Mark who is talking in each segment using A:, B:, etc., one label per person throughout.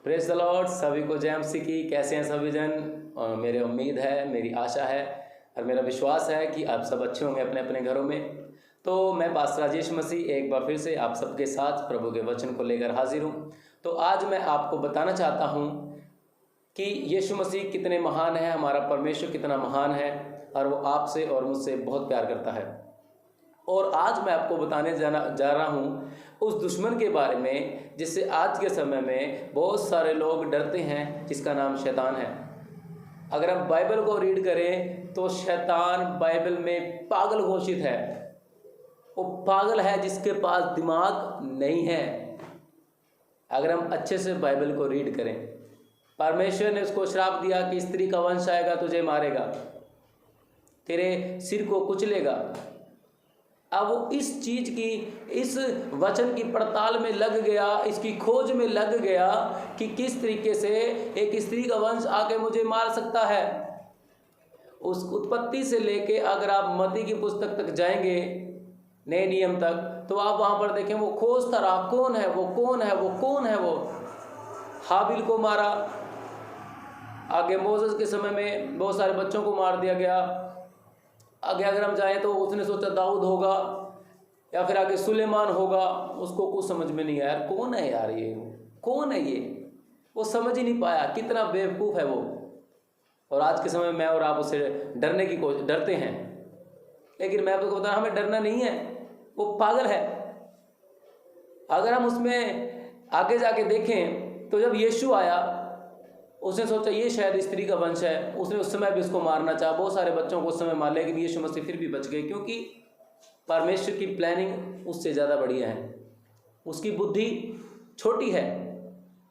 A: Praise the Lord. सभी को जय मसीह की। कैसे हैं सभी जन? और मेरी उम्मीद है, मेरी आशा है और मेरा विश्वास है कि आप सब अच्छे होंगे अपने अपने घरों में। तो मैं पास्टर राजेश मसीह एक बार फिर से आप सबके साथ प्रभु के वचन को लेकर हाजिर हूँ। तो आज मैं आपको बताना चाहता हूँ कि यीशु मसीह कितने महान है, हमारा परमेश्वर कितना महान है और वो आपसे और मुझसे बहुत प्यार करता है। और आज मैं आपको बताने जा रहा हूँ उस दुश्मन के बारे में जिससे आज के समय में बहुत सारे लोग डरते हैं, जिसका नाम शैतान है। अगर हम बाइबल को रीड करें तो शैतान बाइबल में पागल घोषित है। वो पागल है जिसके पास दिमाग नहीं है। अगर हम अच्छे से बाइबल को रीड करें, परमेश्वर ने उसको श्राप दिया कि स्त्री का वंश आएगा, तुझे मारेगा, तेरे सिर को कुचलेगा। अब वो इस चीज़ की, इस वचन की पड़ताल में लग गया, इसकी खोज में लग गया कि किस तरीके से एक स्त्री का वंश आके मुझे मार सकता है। उस उत्पत्ति से लेके अगर आप मत्ती की पुस्तक तक जाएंगे, नए नियम तक, तो आप वहाँ पर देखें वो खोजता रहा, कौन है वो, कौन है वो, कौन है वो। हाबिल को मारा। आगे मोसेस के समय में बहुत सारे बच्चों को मार दिया गया। आगे अगर हम जाएं तो उसने सोचा दाऊद होगा या फिर आगे सुलेमान होगा। उसको कुछ समझ में नहीं आया, कौन है यार ये, कौन है ये, वो समझ ही नहीं पाया। कितना बेवकूफ़ है वो। और आज के समय में मैं और आप उससे डरने की कोशिश डरते हैं, लेकिन मैं आपको बता रहा हमें डरना नहीं है। वो पागल है। अगर हम उसमें आगे जाके देखें तो जब यीशु आया, उसने सोचा ये शायद स्त्री का वंश है। उसने उस समय भी उसको मारना चाहा, बहुत सारे बच्चों को उस समय मार, लेकिन यीशु मसीह फिर भी बच गए, क्योंकि परमेश्वर की प्लानिंग उससे ज़्यादा बढ़िया है। उसकी बुद्धि छोटी है।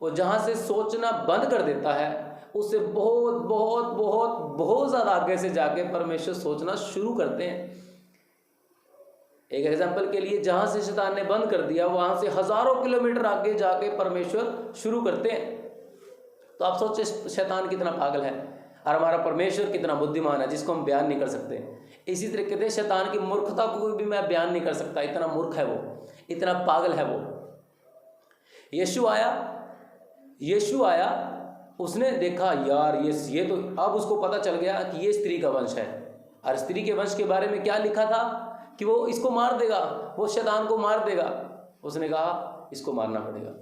A: वो जहाँ से सोचना बंद कर देता है, उससे बहुत बहुत बहुत बहुत ज़्यादा आगे से जाके परमेश्वर सोचना शुरू करते हैं। एक एग्जाम्पल के लिए, जहाँ से शैतान ने बंद कर दिया, वहाँ से हज़ारों किलोमीटर आगे जाके परमेश्वर शुरू करते हैं। तो आप सोचे शैतान कितना पागल है और हमारा परमेश्वर कितना बुद्धिमान है, जिसको हम बयान नहीं कर सकते। इसी तरीके से शैतान की मूर्खता को भी मैं बयान नहीं कर सकता। इतना मूर्ख है वो, इतना पागल है वो। यीशु आया, उसने देखा यार ये तो, अब उसको पता चल गया कि ये स्त्री का वंश है। और स्त्री के वंश के बारे में क्या लिखा था कि वो इसको मार देगा, वो शैतान को मार देगा। उसने कहा इसको मारना पड़ेगा।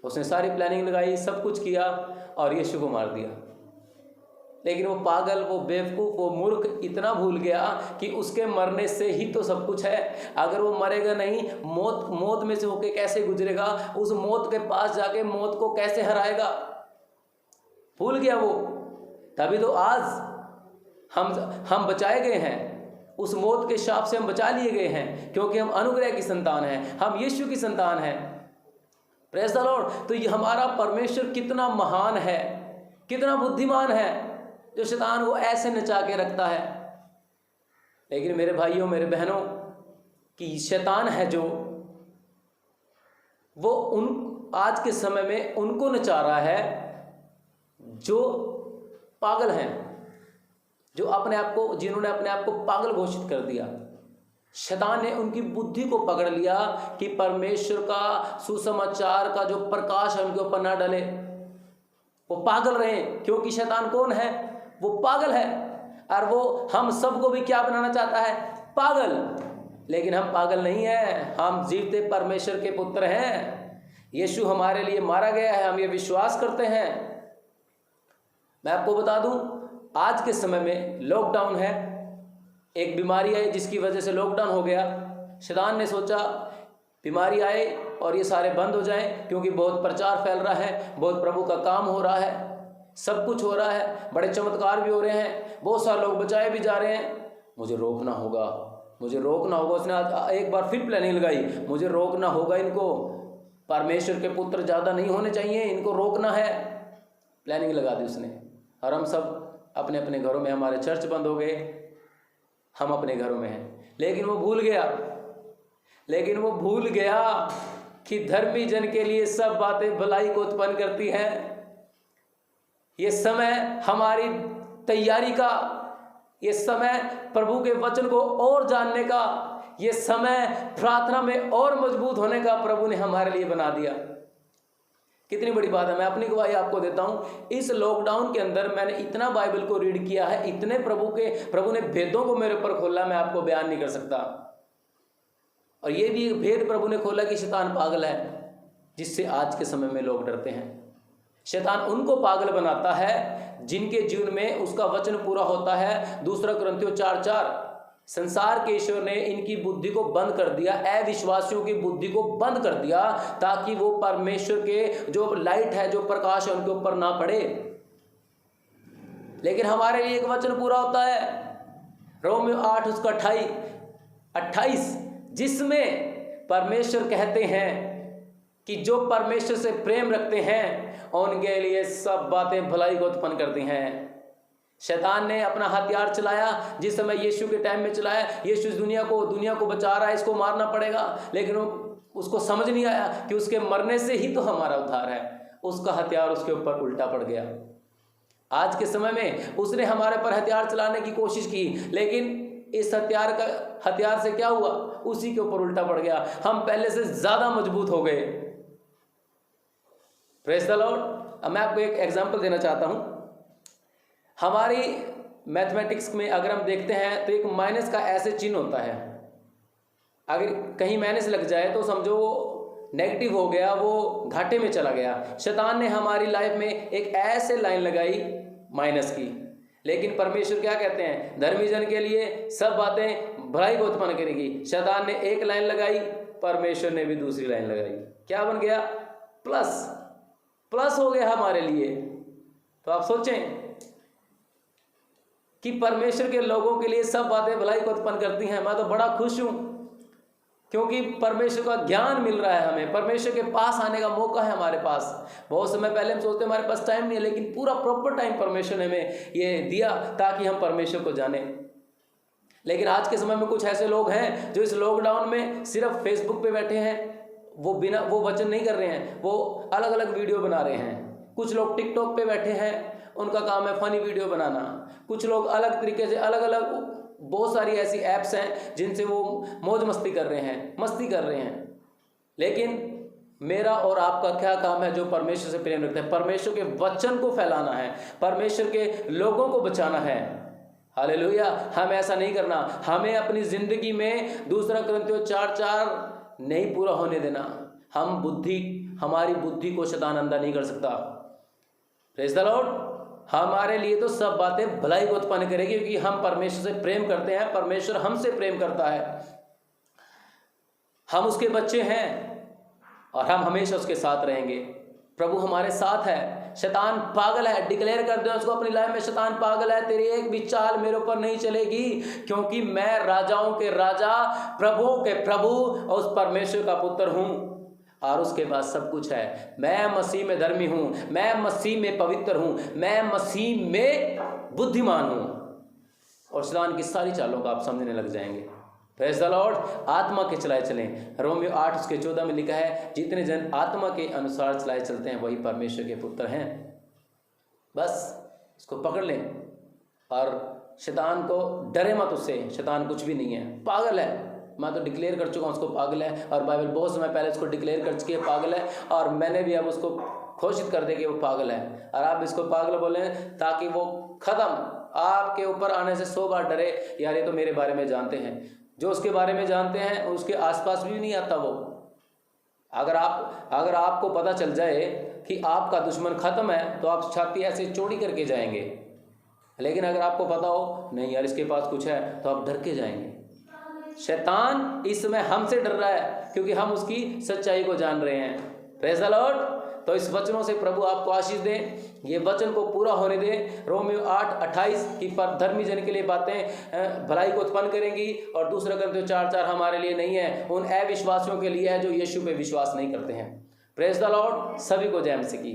A: उसने सारी प्लानिंग लगाई, सब कुछ किया और यीशु को मार दिया। लेकिन वो पागल, वो बेवकूफ़, वो मूर्ख इतना भूल गया कि उसके मरने से ही तो सब कुछ है। अगर वो मरेगा नहीं, मौत में से होके कैसे गुजरेगा, उस मौत के पास जाके मौत को कैसे हराएगा, भूल गया वो। तभी तो आज हम बचाए गए हैं। उस मौत के शाप से हम बचा लिए गए हैं, क्योंकि हम अनुग्रह की संतान हैं, हम यीशु की संतान हैं। Praise the Lord. तो ये हमारा परमेश्वर कितना महान है, कितना बुद्धिमान है, जो शैतान को ऐसे नचा के रखता है। लेकिन मेरे भाइयों, मेरे बहनों, कि शैतान है जो, वो आज के समय में उनको नचा रहा है जो पागल हैं, जो जिन्होंने अपने आप को पागल घोषित कर दिया। शैतान ने उनकी बुद्धि को पकड़ लिया कि परमेश्वर का सुसमाचार का जो प्रकाश है उनके ऊपर ना डले। वो पागल रहे, क्योंकि शैतान कौन है? वो पागल है। और वो हम सबको भी क्या बनाना चाहता है? पागल। लेकिन हम पागल नहीं हैं, हम जीवते परमेश्वर के पुत्र हैं। यीशु हमारे लिए मारा गया है, हम ये विश्वास करते हैं। मैं आपको बता दूं, आज के समय में लॉकडाउन है, एक बीमारी आई जिसकी वजह से लॉकडाउन हो गया। शैतान ने सोचा बीमारी आए और ये सारे बंद हो जाएं, क्योंकि बहुत प्रचार फैल रहा है, बहुत प्रभु का काम हो रहा है, सब कुछ हो रहा है, बड़े चमत्कार भी हो रहे हैं, बहुत सारे लोग बचाए भी जा रहे हैं। मुझे रोकना होगा, मुझे रोकना होगा। उसने एक बार फिर प्लानिंग लगाई, मुझे रोकना होगा इनको। परमेश्वर के पुत्र ज़्यादा नहीं होने चाहिए, इनको रोकना है। प्लानिंग लगा दी उसने। और हम सब अपने अपने घरों में, हमारे चर्च बंद हो गए, हम अपने घरों में हैं। लेकिन वो भूल गया कि धर्मी जन के लिए सब बातें भलाई को उत्पन्न करती हैं। ये समय हमारी तैयारी का, ये समय प्रभु के वचन को और जानने का, ये समय प्रार्थना में और मजबूत होने का प्रभु ने हमारे लिए बना दिया। कितनी बड़ी बात है। मैं अपनी गवाही आपको देता हूँ, इस लॉकडाउन के अंदर मैंने इतना बाइबल को रीड किया है, इतने प्रभु ने भेदों को मेरे ऊपर खोला, मैं आपको बयान नहीं कर सकता। और ये भी एक भेद प्रभु ने खोला कि शैतान पागल है, जिससे आज के समय में लोग डरते हैं। शैतान उनको पागल बनाता है जिनके जीवन में उसका वचन पूरा होता है। 2 कुरिन्थियों 4:4, संसार के ईश्वर ने इनकी बुद्धि को बंद कर दिया, अविश्वासियों की बुद्धि को बंद कर दिया, ताकि वो परमेश्वर के जो लाइट है, जो प्रकाश है, उनके ऊपर ना पड़े। लेकिन हमारे लिए एक वचन पूरा होता है, रोमियो 8 उसका 28, जिसमें परमेश्वर कहते हैं कि जो परमेश्वर से प्रेम रखते हैं उनके लिए सब बातें भलाई को उत्पन्न करती हैं। शैतान ने अपना हथियार चलाया, जिस समय यीशु के टाइम में चलाया। यीशु दुनिया को बचा रहा है, इसको मारना पड़ेगा, लेकिन उसको समझ नहीं आया कि उसके मरने से ही तो हमारा उद्धार है। उसका हथियार उसके ऊपर उल्टा पड़ गया। आज के समय में उसने हमारे पर हथियार चलाने की कोशिश की, लेकिन इस हथियार से क्या हुआ, उसी के ऊपर उल्टा पड़ गया। हम पहले से ज्यादा मजबूत हो गए। Praise the Lord. अब मैं आपको एक एग्जांपल देना चाहता हूं। हमारी मैथमेटिक्स में अगर हम देखते हैं तो एक माइनस का ऐसे चिन्ह होता है। अगर कहीं माइनस लग जाए तो समझो वो नेगेटिव हो गया, वो घाटे में चला गया। शैतान ने हमारी लाइफ में एक ऐसे लाइन लगाई माइनस की, लेकिन परमेश्वर क्या कहते हैं, धर्मी जन के लिए सब बातें भलाई को उत्पन्न करेगी। शैतान ने एक लाइन लगाई, परमेश्वर ने भी दूसरी लाइन लगाई। क्या बन गया, प्लस हो गया हमारे लिए। तो आप सोचें कि परमेश्वर के लोगों के लिए सब बातें भलाई को उत्पन्न करती हैं। मैं तो बड़ा खुश हूं, क्योंकि परमेश्वर का ज्ञान मिल रहा है हमें, परमेश्वर के पास आने का मौका है हमारे पास। बहुत समय पहले हम सोचते हमारे पास टाइम नहीं है, लेकिन पूरा प्रॉपर टाइम परमेश्वर ने हमें ये दिया ताकि हम परमेश्वर को जाने। लेकिन आज के समय में कुछ ऐसे लोग हैं जो इस लॉकडाउन में सिर्फ फेसबुक पे बैठे हैं, वो वचन नहीं कर रहे हैं, वो अलग अलग वीडियो बना रहे हैं। कुछ लोग टिकटॉक पे बैठे हैं, उनका काम है फनी वीडियो बनाना। कुछ लोग अलग तरीके से अलग अलग बहुत सारी ऐसी ऐप्स हैं जिनसे वो मौज मस्ती कर रहे हैं। लेकिन मेरा और आपका क्या काम है, जो परमेश्वर से प्रेम रखते हैं, परमेश्वर के वचन को फैलाना है, परमेश्वर के लोगों को बचाना है। हालेलुया। हम ऐसा नहीं करना। हमें अपनी जिंदगी में 2 कुरिन्थियों 4:4 नहीं पूरा होने देना। हमारी बुद्धि को शैतान अंधा नहीं कर सकता। Praise the Lord. हमारे लिए तो सब बातें भलाई को उत्पन्न करेगी, क्योंकि हम परमेश्वर से प्रेम करते हैं, परमेश्वर हमसे प्रेम करता है। हम उसके बच्चे हैं और हम हमेशा उसके साथ रहेंगे। प्रभु हमारे साथ है। शैतान पागल है, डिक्लेयर कर दो उसको अपनी लाइफ में, शैतान पागल है, तेरी एक भी चाल मेरे ऊपर नहीं चलेगी, क्योंकि मैं राजाओं के राजा, प्रभुओं के प्रभु और उस परमेश्वर का पुत्र हूं और उसके पास सब कुछ है। मैं मसीह में धर्मी हूं, मैं मसीह में पवित्र हूं, मैं मसीह में बुद्धिमान हूं, और शैतान की सारी चालों का आप समझने लग जाएंगे। Praise the Lord. आत्मा के चलाए चलें। रोमियो 8 उसके 14 में लिखा है, जितने जन आत्मा के अनुसार चलाए चलते हैं वही परमेश्वर के पुत्र हैं। बस इसको पकड़ लें और शैतान को डरे मत उससे। शैतान कुछ भी नहीं है, पागल है। मैं तो डिक्लेयर कर चुका हूँ उसको पागल है, और बाइबल बहुत समय पहले उसको डिक्लेयर कर चुकी है पागल है, और मैंने भी अब उसको घोषित कर दिया कि वो पागल है। और आप इसको पागल बोलें ताकि वो खत्म। आपके ऊपर आने से 100 बार डरे, यार ये तो मेरे बारे में जानते हैं। जो उसके बारे में जानते हैं उसके आसपास भी नहीं आता वो। अगर आपको पता चल जाए कि आपका दुश्मन खत्म है तो आप छाती ऐसे चौड़ी करके जाएंगे, लेकिन अगर आपको पता हो नहीं यार इसके पास कुछ है तो आप डर के जाएंगे। शैतान इस समय हमसे डर रहा है क्योंकि हम उसकी सच्चाई को जान रहे हैं। Praise the Lord. तो इस वचनों से प्रभु आपको आशीष दे, ये वचन को पूरा होने दे। रोमियो 8:28 की पर धर्मी जन के लिए बातें भलाई को उत्पन्न करेंगी, और 2 कुरिन्थियों 4:4 हमारे लिए नहीं है, उन अविश्वासियों के लिए है जो यीशु पे विश्वास नहीं करते हैं। Praise the Lord. सभी को जय मसीह की।